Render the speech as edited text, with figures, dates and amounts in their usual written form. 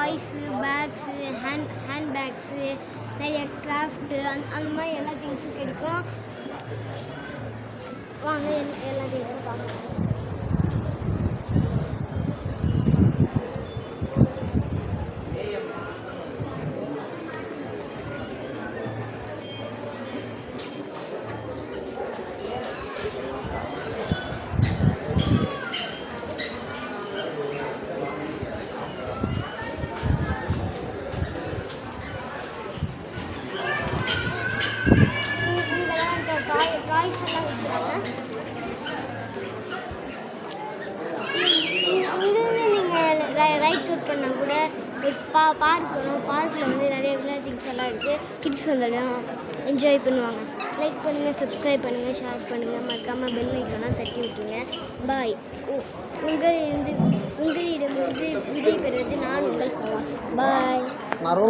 Toys, bags, hand bags, நிறைய craft அந்த மாதிரி எல்லா திங்ஸும் கிடைக்கும். வாங்க எல்லா திங்ஸும் பார்க்கலாம். டாய்ஸ் எல்லாம் விற்கிறாங்க. இங்கேருந்து நீங்கள் ரைட் கட் பண்ணால் கூட பார்க் வரும். பார்க்கில் வந்து நிறைய விளையாட்டு திங்ஸ் எல்லாம் இருக்குது. கிட்ஸ் வந்தாலும் என்ஜாய் பண்ணுவாங்க. லைக் பண்ணுங்கள், சப்ஸ்கிரைப் பண்ணுங்கள், ஷேர் பண்ணுங்கள், மறக்காமல் பெல் ஐக்கானெலாம் தட்டி விட்டுருங்க. பாய். உங்களிடமிருந்து விடை பெறுவது நான் உங்கள் ஃபவாஸ். பாய்.